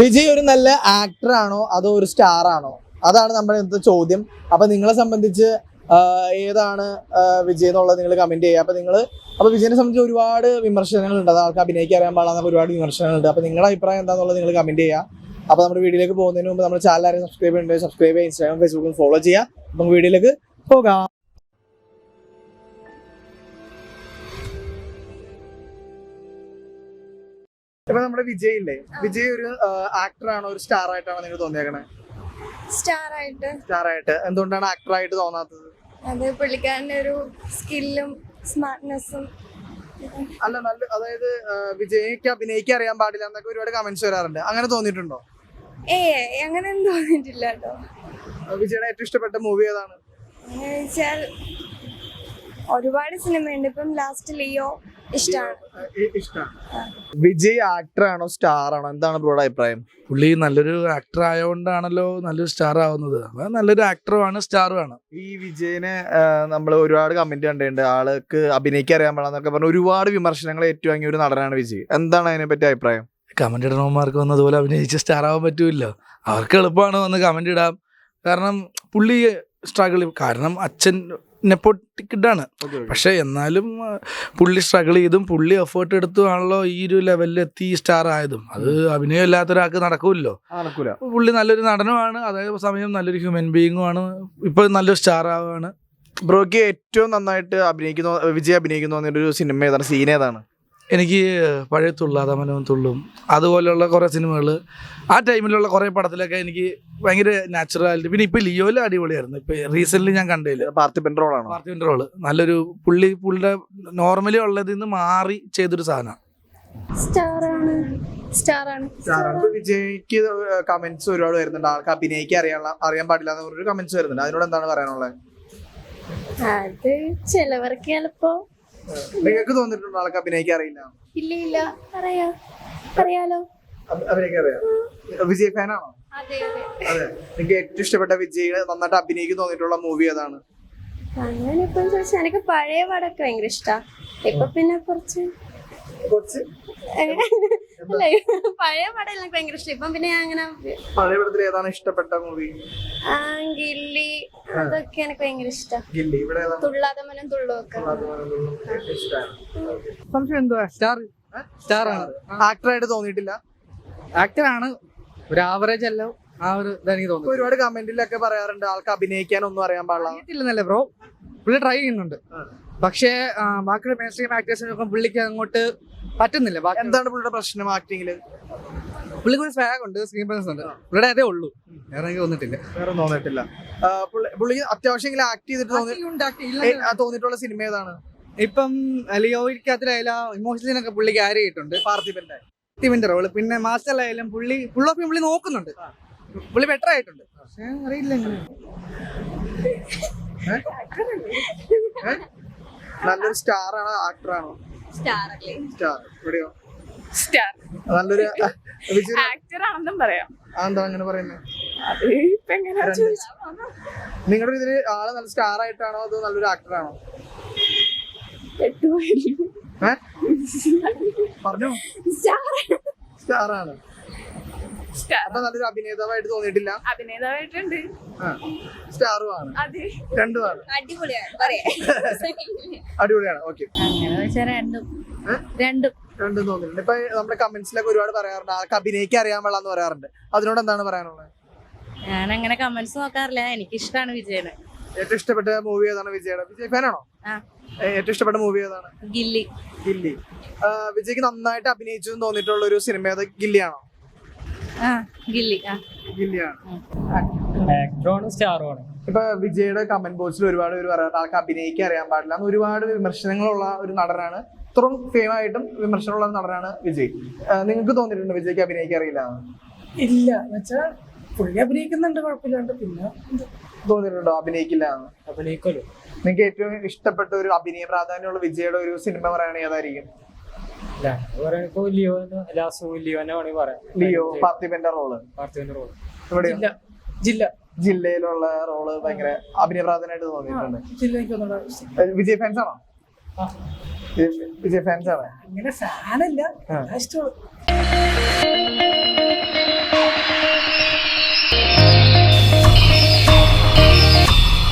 വിജയ് ഒരു നല്ല ആക്ടർ ആണോ അതോ ഒരു സ്റ്റാർ ആണോ? അതാണ് നമ്മുടെ ഇന്നത്തെ ചോദ്യം. അപ്പൊ നിങ്ങളെ സംബന്ധിച്ച് ഏതാണ് വിജയ് എന്നുള്ളത് നിങ്ങൾ കമന്റ് ചെയ്യുക. അപ്പൊ വിജയനെ സംബന്ധിച്ച് ഒരുപാട് വിമർശനങ്ങളുണ്ട്. അത് ആൾക്ക് അഭിനയിക്കാൻ അറിയാൻ പാടാത്ത ഒരുപാട് വിമർശനങ്ങളുണ്ട്. അപ്പൊ നിങ്ങളുടെ അഭിപ്രായം എന്താണെന്നുള്ളത് നിങ്ങൾ കമന്റ് ചെയ്യുക. അപ്പൊ നമ്മുടെ വീഡിയോയിലേക്ക് പോകുന്നതിന് മുമ്പ് നമ്മുടെ ചാനൽ ആരെയും സബ്സ്ക്രൈബ് ചെയ്യുന്നുണ്ട്, സബ്സ്ക്രൈബ് ചെയ്യുക, ഇൻസ്റ്റാഗ്രാം ഫേസ്ബുക്കിൽ ഫോളോ ചെയ്യുക. നമുക്ക് വീഡിയോയിലേക്ക് പോകാം. ഇപ്പൊ നമ്മുടെ വിജയ് ഇല്ലേ, വിജയ് ഒരു ആക്ടർ ആണോ ഒരു സ്റ്റാർ ആയിട്ടാണോ നിങ്ങൾ തോന്നിയേക്കണേ? സ്റ്റാർ ആയിട്ട്. എന്തുകൊണ്ടാണ് ആക്ടർ ആയിട്ട് തോന്നാത്തത്? അത് പുള്ളിക്കാരന്റെ ഒരു സ്കില്ലും സ്മാർട്ട്നെസ്സും. അല്ല, നല്ല അതായത് വിജയ്ക്ക് അഭിനയിക്കാൻ അറിയാൻ പാടില്ല എന്നൊക്കെ ഒരുപാട് കമന്റ്സ് വരാറുണ്ട്. അങ്ങനെ തോന്നിയിട്ടുണ്ടോ? അങ്ങനെയൊന്നും തോന്നിയിട്ടില്ല കേട്ടോ. വിജയുടെ ഏറ്റവും ഇഷ്ടപ്പെട്ട മൂവി ഏതാണ്? അങ്ങനെ വെച്ചാൽ ഒരുപാട് സിനിമയുണ്ട്. ഇപ്പം ലാസ്റ്റ് ലിയോ ഇഷ്ടമാണ്. വിജയ് ആക്ടർ ആണോ സ്റ്റാർ ആണോ? എന്താണ് ബ്രോയുടെ അഭിപ്രായം? പുള്ളി നല്ലൊരു ആക്ടർ ആയതുകൊണ്ടാണല്ലോ നല്ലൊരു സ്റ്റാർ ആവുന്നത്. അപ്പൊ നല്ലൊരു ആക്ടറുമാണ് സ്റ്റാറുമാണ്. ഈ വിജയനെ നമ്മൾ ഒരുപാട് കമന്റ് കണ്ടിട്ടുണ്ട്, ആൾക്ക് അഭിനയിക്കാൻ അറിയാൻ പാടാന്നൊക്കെ പറഞ്ഞ ഒരുപാട് വിമർശനങ്ങൾ ഏറ്റുവാങ്ങിയ ഒരു നടനാണ് വിജയ്. എന്താണ് അതിനെ പറ്റി അഭിപ്രായം? കമന്റ് ഇടണവന്മാർക്ക് വന്ന് അതുപോലെ അഭിനയിച്ച് സ്റ്റാർ ആവാൻ പറ്റൂല്ലോ. അവർക്ക് എളുപ്പമാണ് വന്ന് കമന്റ് ഇടാം. കാരണം പുള്ളി സ്ട്രഗിൾ, കാരണം അച്ഛൻ നെപ്പോട്ടിക്കിഡാണ്. പക്ഷെ എന്നാലും പുള്ളി സ്ട്രഗിൾ ചെയ്തും പുള്ളി എഫേർട്ട് എടുത്തുമാണല്ലോ ഈ ഒരു ലെവലിൽ എത്തി സ്റ്റാർ ആയതും. അത് അഭിനയം ഇല്ലാത്തൊരാൾക്ക് നടക്കൂല്ലോ. പുള്ളി നല്ലൊരു നടനുമാണ്, അതേ സമയം നല്ലൊരു ഹ്യൂമൻ ബീയിങ്ങും ആണ്. ഇപ്പൊ നല്ലൊരു സ്റ്റാർ ആവാണ്. ബ്രോയ്ക്ക് ഏറ്റവും നന്നായിട്ട് വിജയ് അഭിനയിക്കുന്ന ഒരു സിനിമ ഏതാണ്, സീൻ ഏതാണ്? എനിക്ക് പഴയ തുള്ളാതമനവും തുള്ളും അതുപോലെയുള്ള കുറേ സിനിമകൾ, ആ ടൈമിലുള്ള കുറേ പടത്തിലൊക്കെ എനിക്ക് ഭയങ്കര നാച്ചുറാലിറ്റി. പിന്നെ ഇപ്പൊ ലിയോയിൽ അടിപൊളിയായിരുന്നു. ഇപ്പൊ റീസെന്റ് ഞാൻ കണ്ടില്ല, പാർത്ഥിപന്റെ റോള് നല്ലൊരു പുള്ളിയുടെ നോർമലി ഉള്ളതിൽ നിന്ന് മാറി ചെയ്തൊരു സാധനം. സ്റ്റാറാണ്. വിജയ്ക്ക് കമന്റ്സ് ഒരുപാട് വരുന്നുണ്ട്, ആൾക്ക് അഭിനയിക്കാൻ അറിയാൻ പാടില്ല എന്ന് പറഞ്ഞൊരു കമന്റ്സ് വരുന്നുണ്ട്. അതിനോട് എന്താണ് പറയാനുള്ളത്? അത് ചിലവർക്ക് ചിലപ്പോ. നിങ്ങൾക്ക് തോന്നിയിട്ടുണ്ടോ ആൾക്ക് അഭിനയിക്കാൻ അറിയില്ല? ഇല്ല, അറിയാലോ. അഭിനയിക്കാൻ അറിയാം. വിജയ് ഫാനാണോ? അതെ. നിങ്ങൾക്ക് ഏറ്റവും ഇഷ്ടപ്പെട്ട വിജയ് നന്നായിട്ട് അഭിനയിക്കാൻ തോന്നിയിട്ടുള്ള മൂവി ഏതാണ്? അങ്ങനെ ഇപ്പം ചോദിച്ചാൽ എനിക്ക് പഴയ പടമൊക്കെ ഭയങ്കര ഇഷ്ടമാണ്. ഇപ്പൊ പിന്നെ കുറച്ച് പഴയ പടം എനിക്ക് ഭയങ്കര ഇഷ്ടം. ഇപ്പം പിന്നെ അങ്ങനെ പഴയ പടത്തിൽ ഏതാണ് ഇഷ്ടപ്പെട്ട മൂവി? ഗില്ലി, അതൊക്കെ എനിക്ക് ഭയങ്കര ഇഷ്ടം. ഗില്ലി. ഇവിടെ തുള്ളാതമനും തുള്ളുമൊക്കെ. ആക്ടറായിട്ട് തോന്നിയിട്ടില്ല? ആക്ടറാണ്, ഒരു ആവറേജ് അല്ലോ. ആ ഒരു ഇതെനിക്ക് തോന്നുന്നു. ഒരുപാട് കമന്റിലൊക്കെ പറയാറുണ്ട് ആൾക്ക് അഭിനയിക്കാൻ ഒന്നും അറിയാൻ പാടില്ല. അറിയത്തില്ലെന്നല്ലേ ബ്രോ, പുള്ളി ട്രൈ ചെയ്യുന്നുണ്ട്. പക്ഷേ ബാക്കിയുള്ള മെയിൻ സ്ട്രീം ആക്ടേഴ്സിനൊക്കെ പുള്ളിക്ക് അങ്ങോട്ട് പറ്റുന്നില്ല. എന്താണ് പുള്ളിയുടെ പ്രശ്നം ആക്ടിങ്ങില്? പുള്ളിക്ക് ഒരു സ്വാഗ് ഉണ്ട്, സ്ക്രീൻ പ്രസൻസ് ഉണ്ട്. പുള്ളിയുടെ അതേ ഉള്ളൂ, വേറെ എനിക്ക് തോന്നിയിട്ടില്ല. പുള്ളി അത്യാവശ്യം ആക്ട് ചെയ്തിട്ട് തോന്നിയിട്ടുള്ള സിനിമ ഏതാണ്? ഇപ്പം ലിയോയ്ക്കകത്തിലായാലും ഇമോഷണലിനൊക്കെ പുള്ളിക്ക് ആര് ചെയ്തിട്ടുണ്ട്. പാർത്ഥിപന്റെ റോള്. പിന്നെ മാസ്റ്ററിലായാലും പുള്ളി നോക്കുന്നുണ്ട്. പുള്ളി ബെറ്റർ ആയിട്ടുണ്ട്. പക്ഷേ അറിയില്ല എങ്ങനെ. നല്ലൊരു സ്റ്റാർ ആണോ ആക്ടറാണോ? സ്റ്റാർ. എവിടെയോ സ്റ്റാർ. നല്ലൊരു ആക്ടർ ആണെന്നും പറയാം. എന്താ അങ്ങനെ പറയുന്നത്? നിങ്ങളുടെ ഇതില് ആള് നല്ല സ്റ്റാർ ആയിട്ടാണോ അതോ നല്ലൊരു ആക്ടറാണോ? പറഞ്ഞോ. സ്റ്റാർ ആണ്. അപ്പൊ നല്ലൊരു അഭിനേതാവായിട്ട് തോന്നിയിട്ടില്ല? അഭിനേതാവായിട്ടുണ്ട്, സ്റ്റാറുമാണ്, രണ്ടുമാണ്. അടിപൊളിയാണ്. ഓക്കെ, രണ്ടും തോന്നിയിട്ടുണ്ട്. ഇപ്പൊ നമ്മുടെ കമന്റ്സിലൊക്കെ ഒരുപാട് പറയാറുണ്ട് ആൾക്ക് അഭിനയിക്കാൻ അറിയാൻ പാടില്ലെന്ന് പറയാറുണ്ട്. അതിനോട് എന്താണ് പറയാനുള്ളത്? ഞാൻ അങ്ങനെ കമന്റ്സ് നോക്കാറില്ല, എനിക്ക് ഇഷ്ടമാണ് വിജയന്. ഏറ്റവും ഇഷ്ടപ്പെട്ട മൂവി ഏതാണ് വിജയുടെ? വിജയ് ഫാനാണോ? ഏറ്റവും ഇഷ്ടപ്പെട്ട മൂവി ഏതാണ്? ഗില്ലി. വിജയ്ക്ക് നന്നായിട്ട് അഭിനയിച്ചു തോന്നിയിട്ടുള്ള ഒരു സിനിമ ഏത്? ഗില്ലിയാണോ? ഗില്ലിയാണ്. ഇപ്പൊ വിജയുടെ കമന്റ് ബോക്സിൽ ഒരുപാട് പേര് പറയാറ് ആൾക്ക് അഭിനയിക്കാൻ അറിയാൻ പാടില്ല എന്ന്. ഒരുപാട് വിമർശനങ്ങളുള്ള ഒരു നടനാണ്, ഇത്രയും ഫേമായിട്ടും വിമർശനമുള്ള നടനാണ് വിജയ്. നിങ്ങൾക്ക് തോന്നിയിട്ടുണ്ടോ വിജയ്ക്ക് അഭിനയിക്കാൻ അറിയില്ല? ഇല്ല, എന്നുവെച്ചാൽ പുള്ളി അഭിനയിക്കുന്നുണ്ട്, കുഴപ്പമില്ലാണ്ട്. പിന്നെ തോന്നിയിട്ടുണ്ടോ അഭിനയിക്കില്ല? അഭിനയിക്കുമല്ലോ. നിങ്ങൾക്ക് ഏറ്റവും ഇഷ്ടപ്പെട്ട ഒരു അഭിനയ പ്രാധാന്യമുള്ള വിജയുടെ ഒരു സിനിമ പറയുകയാണെങ്കിൽ ഏതായിരിക്കും? ലിയോ, പാർത്ഥിപന്റെ റോള്. ജില്ലയിലുള്ള റോള് ഭയങ്കര അഭിനയ പ്രാധാന്യമായിട്ട് തോന്നിയിട്ടുണ്ട്. വിജയ് ഫാൻസ് ആണോ? വിജയ് ഫാൻസ് ആണ്. അങ്ങനെ ഫാനല്ല, ഇഷ്ടമാണ്.